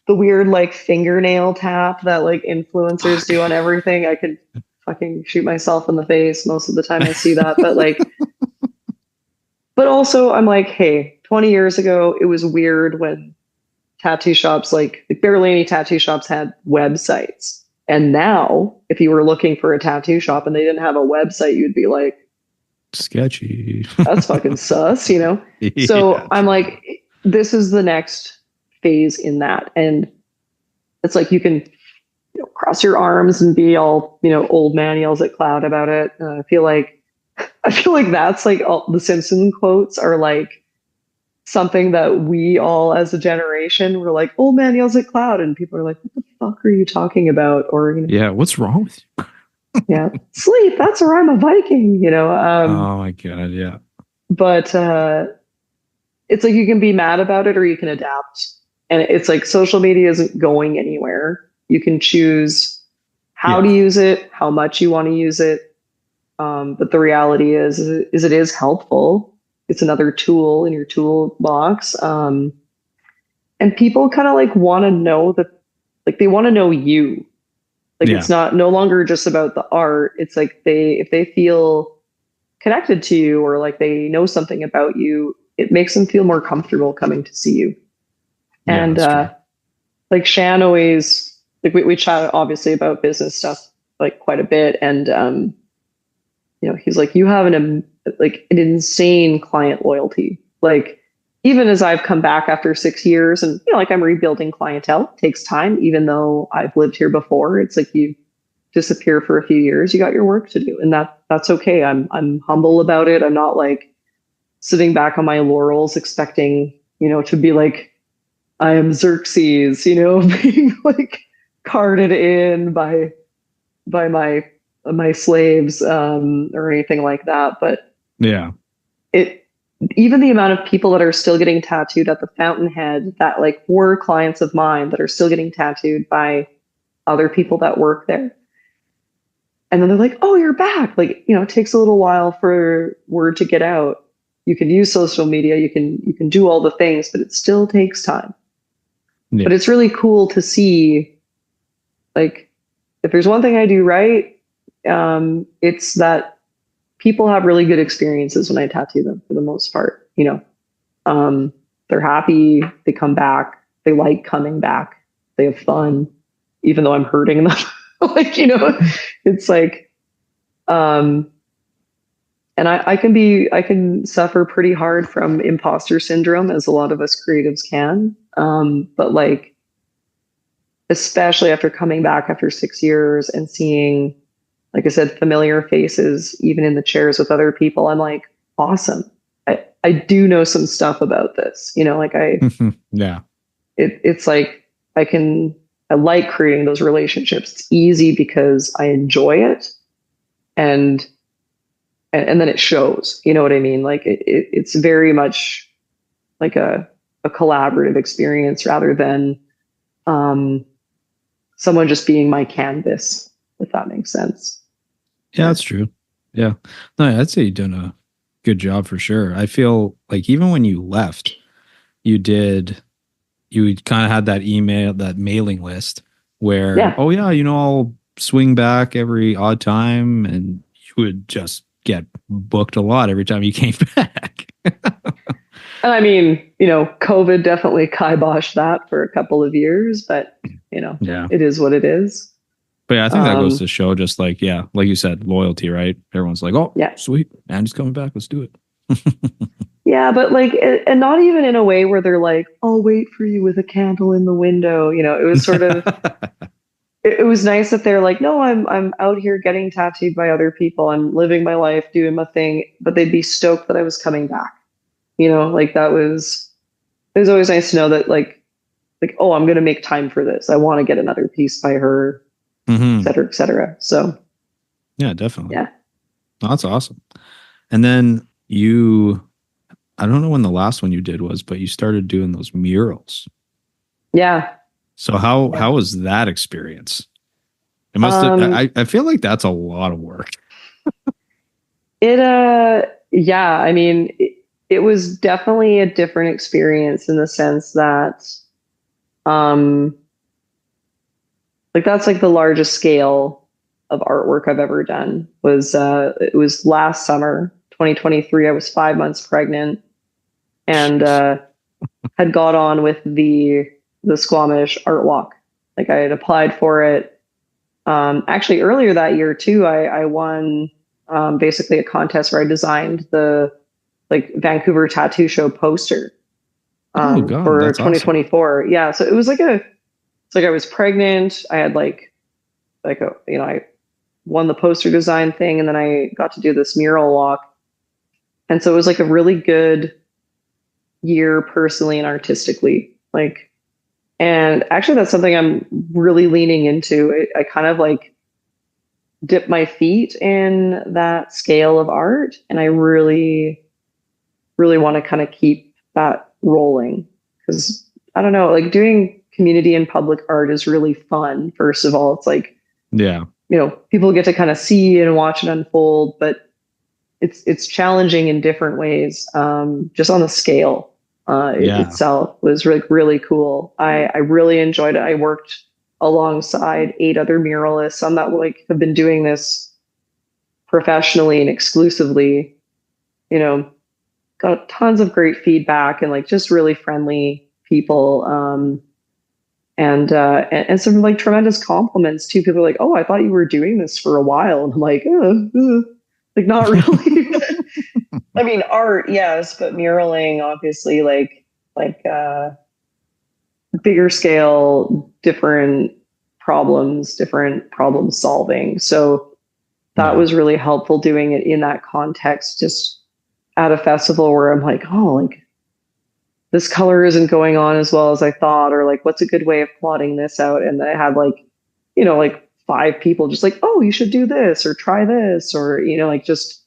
weird like fingernail tap that like influencers do on everything. I could fucking shoot myself in the face most of the time I see that. But like, but also I'm like, hey, 20 years ago, it was weird when tattoo shops, like barely any tattoo shops had websites. And now if you were looking for a tattoo shop and they didn't have a website, you'd be like, sketchy. That's fucking sus, So I'm like, this is the next phase in that. And it's like, you can cross your arms and be all, old man yells at cloud about it. I feel like that's like all the Simpson quotes are like something that we all as a generation were like, old man yells at cloud. And people are like, what the fuck are you talking about? Or, yeah, what's wrong with you? Yeah, sleep. That's where I'm a Viking, oh my God. Yeah. But it's like, you can be mad about it or you can adapt. And it's like, social media isn't going anywhere. You can choose how to use it, how much you want to use it. But the reality is it is helpful. It's another tool in your toolbox. And and people kind of like want to know like they want to know you. Like Yeah. it's not no longer just about the art. It's like if they feel connected to you or like they know something about you, it makes them feel more comfortable coming to see you. Yeah, And that's true. like Shan always like we chat obviously about business stuff like quite a bit. And you know, he's like, you have like an insane client loyalty. Like even as I've come back after 6 years and you know, like I'm rebuilding clientele, it takes time, even though I've lived here before. It's like you disappear for a few years, you got your work to do. And that's okay. I'm humble about it. I'm not like sitting back on my laurels expecting, you know, to be like I am Xerxes, you know, being like carted in by my slaves or anything like that. But Yeah. it even the amount of people that are still getting tattooed at the Fountainhead that like were clients of mine that are still getting tattooed by other people that work there. And then they're like, oh, you're back. Like, you know, it takes a little while for word to get out. You can use social media, you can do all the things, but it still takes time. Yeah. But it's really cool to see, like, if there's one thing I do right, it's that people have really good experiences when I tattoo them for the most part. You know, they're happy, they come back, they like coming back, they have fun, even though I'm hurting them. Like, you know, it's like, and I can suffer pretty hard from imposter syndrome, as a lot of us creatives can. But like, especially after coming back after 6 years and seeing, like I said, familiar faces, even in the chairs with other people, I'm like, awesome. I do know some stuff about this, you know, like yeah. It's like, I like creating those relationships. It's easy because I enjoy it. And then it shows, you know what I mean? Like it's very much like a collaborative experience rather than someone just being my canvas, if that makes sense. Yeah, that's true. Yeah. No, I'd say you've done a good job for sure. I feel like even when you left, you kind of had that mailing list where, Yeah. oh yeah, you know, I'll swing back every odd time, and you would just get booked a lot every time you came back. And I mean, you know, COVID definitely kiboshed that for a couple of years, but you know, Yeah. it is what it is. But yeah, I think that goes to show just like, yeah, like you said, loyalty, right? Everyone's like, oh, yeah, sweet. Andy's coming back. Let's do it. Yeah, but like, and not even in a way where they're like, I'll wait for you with a candle in the window. You know, it was sort of, it was nice that they're like, no, I'm out here getting tattooed by other people. I'm living my life, doing my thing, but they'd be stoked that I was coming back. You know, like it was always nice to know that like, oh, I'm going to make time for this. I want to get another piece by her, et cetera, et cetera. So. Yeah, definitely. Yeah. Oh, that's awesome. And then I don't know when the last one you did was, but you started doing those murals. Yeah. So how was that experience? It must have, I feel like that's a lot of work. Yeah, I mean, it was definitely a different experience in the sense that, like that's like the largest scale of artwork I've ever done it was last summer, 2023. I was 5 months pregnant and, had got on with the Squamish Art Walk. Like I had applied for it. Actually earlier that year too, I won, basically a contest where I designed the like Vancouver Tattoo Show poster for 2024. Awesome. Yeah, so it was like it's like I was pregnant. I had I won the poster design thing, and then I got to do this mural walk, and so it was like a really good year personally and artistically. And actually, that's something I'm really leaning into. I kind of like dip my feet in that scale of art, and I really want to kind of keep that rolling because I don't know, like doing community and public art is really fun. First of all, it's like, yeah, you know, people get to kind of see and watch it unfold, but it's challenging in different ways, just on the scale. Yeah. itself was really cool. I really enjoyed it. I worked alongside 8 other muralists. Some that like have been doing this professionally and exclusively, you know, got tons of great feedback and like just really friendly people. And some like tremendous compliments too. People are like, "Oh, I thought you were doing this for a while," and I'm like, like not really. I mean, art, yes, but muraling, obviously, like bigger scale, different problem solving. So that was really helpful doing it in that context, just at a festival where I'm like, oh, like this color isn't going on as well as I thought, or like, what's a good way of plotting this out? And I had like, like 5 people just like, oh, you should do this or try this, or, like just,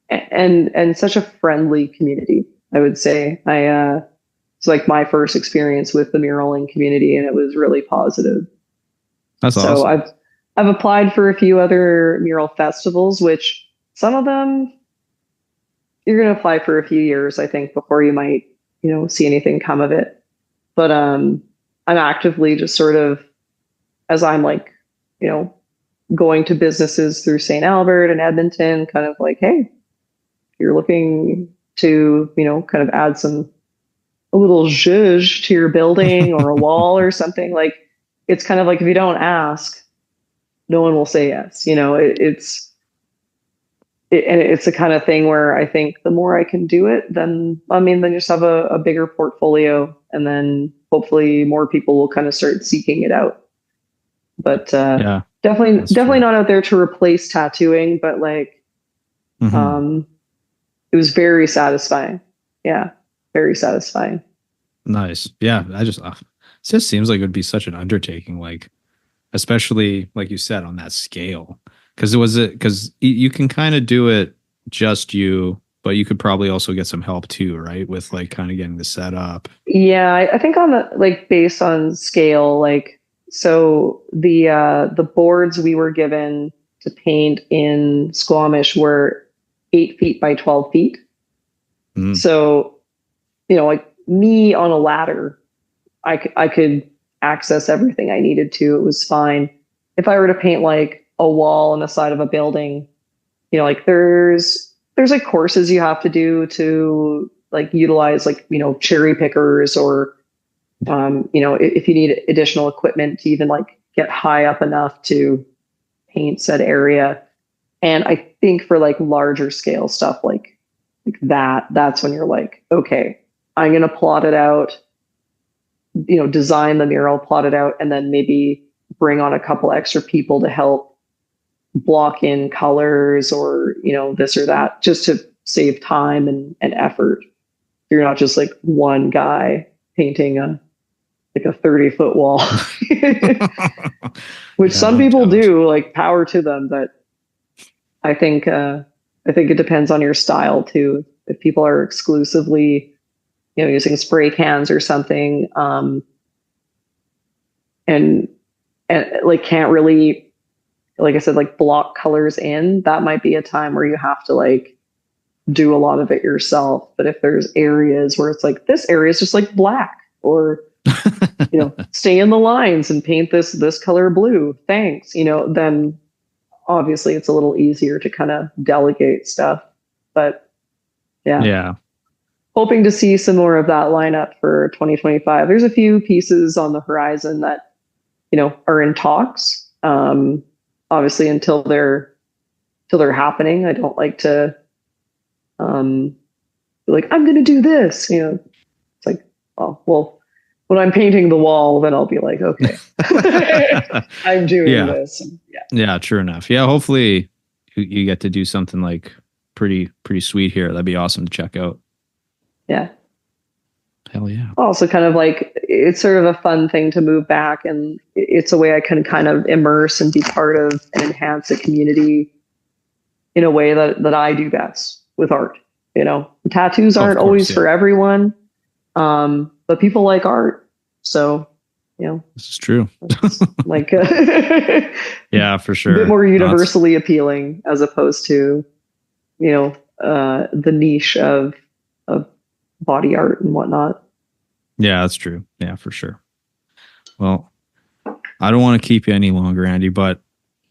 and such a friendly community, I would say. It's like my first experience with the muraling community, and it was really positive. That's awesome. So I've applied for a few other mural festivals, which some of them you're going to apply for a few years, I think, before you might, see anything come of it. But I'm actively just sort of, as I'm like, going to businesses through St. Albert and Edmonton, kind of like, hey, you're looking to, kind of add a little zhuzh to your building or a wall or something, like, it's kind of like, if you don't ask, no one will say yes. And it's the kind of thing where I think the more I can do it, then you just have a bigger portfolio, and then hopefully more people will kind of start seeking it out. But definitely not out there to replace tattooing, but like, it was very satisfying. Yeah, very satisfying. Nice. Yeah, it just seems like it would be such an undertaking, like, especially like you said, on that scale. Because you can kind of do it just you, but you could probably also get some help too, right? With like kind of getting the setup. Yeah, I think on the like based on scale, like, so the boards we were given to paint in Squamish were 8 feet by 12 feet. So, like me on a ladder, I could access everything I needed to. It was fine. If I were to paint like a wall on the side of a building, like there's like courses you have to do to like utilize like, cherry pickers, or, if you need additional equipment to even like get high up enough to paint said area. And I think for like larger scale stuff like that's when you're like, okay, I'm going to plot it out, design the mural, plot it out, and then maybe bring on a couple extra people to help block in colors, or, this or that, just to save time and effort. You're not just like one guy painting a 30-foot wall, which some people do, like, power to them. But I think it depends on your style too. If people are exclusively, using spray cans or something, and like can't really, like I said, like block colors in, that might be a time where you have to like do a lot of it yourself. But if there's areas where it's like, this area is just like black, or stay in the lines and paint this color blue, thanks, then obviously it's a little easier to kind of delegate stuff. But yeah, hoping to see some more of that lineup for 2025. There's a few pieces on the horizon that are in talks. Obviously, until they're happening, I don't like to be like, I'm going to do this. It's like, oh, well, when I'm painting the wall, then I'll be like, okay, I'm doing this. And, yeah, true enough. Yeah, hopefully you get to do something like pretty sweet here. That'd be awesome to check out. Yeah. Hell yeah. Also kind of like, it's sort of a fun thing to move back, and it's a way I can kind of immerse and be part of and enhance a community in a way that I do best with art. Tattoos aren't always for everyone, but people like art. So, this is true. Like, yeah, for sure. A bit more universally appealing, as opposed to, the niche of body art and whatnot. Yeah, that's true. Yeah, for sure. Well, I don't want to keep you any longer, Andy, but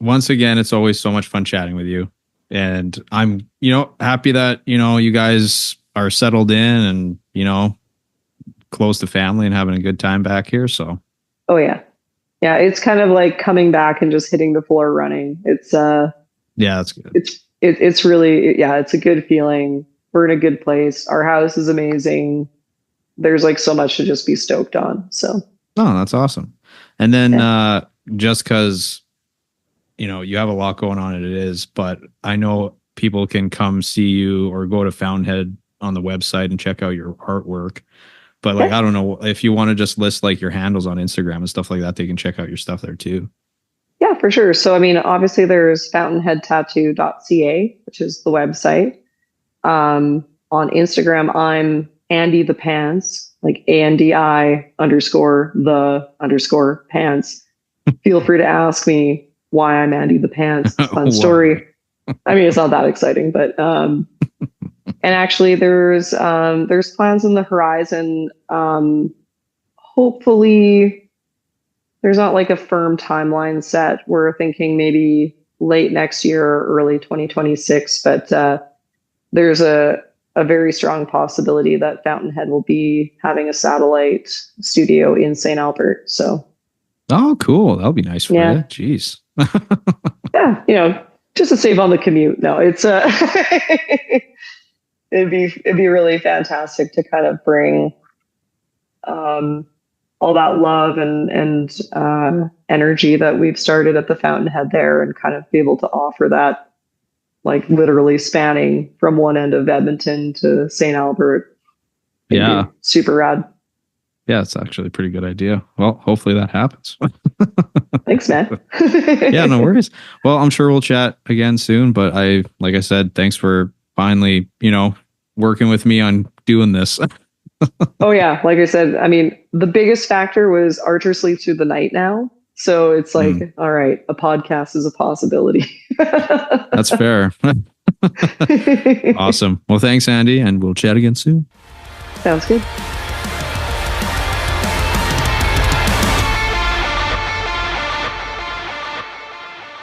once again, it's always so much fun chatting with you. And I'm, happy that, you guys are settled in and, close to family and having a good time back here. So, oh yeah. Yeah. It's kind of like coming back and just hitting the floor running. It's, yeah, that's good. It's really, yeah, it's a good feeling. We're in a good place. Our house is amazing. There's like so much to just be stoked on. So, oh, that's awesome. And then, just cause, you have a lot going on, and it is, but I know people can come see you or go to Fountainhead on the website and check out your artwork. But like, I don't know if you want to just list like your handles on Instagram and stuff like that, they can check out your stuff there too. Yeah, for sure. So, I mean, obviously there's fountainheadtattoo.ca, which is the website. On Instagram, I'm Andy the Pants, like ANDI_the_pants. Feel free to ask me why I'm Andy the Pants. It's a fun story. I mean, it's not that exciting, but and actually there's plans in the horizon. Hopefully there's not like a firm timeline set. We're thinking maybe late next year or early 2026, but there's a very strong possibility that Fountainhead will be having a satellite studio in St. Albert. So, oh, cool. That'll be nice for you. Jeez. Yeah, just to save on the commute. No, it's it'd be really fantastic to kind of bring all that love and energy that we've started at the Fountainhead there, and kind of be able to offer that, like literally spanning from one end of Edmonton to St. Albert. Yeah. Super rad. Yeah, it's actually a pretty good idea. Well, hopefully that happens. Thanks, man. Yeah, no worries. Well, I'm sure we'll chat again soon, but like I said, thanks for finally, working with me on doing this. Oh yeah. Like I said, I mean, the biggest factor was Archer sleeps through the night now. So it's like, all right, a podcast is a possibility. That's fair. Awesome. Well, thanks, Andy, and we'll chat again soon. Sounds good.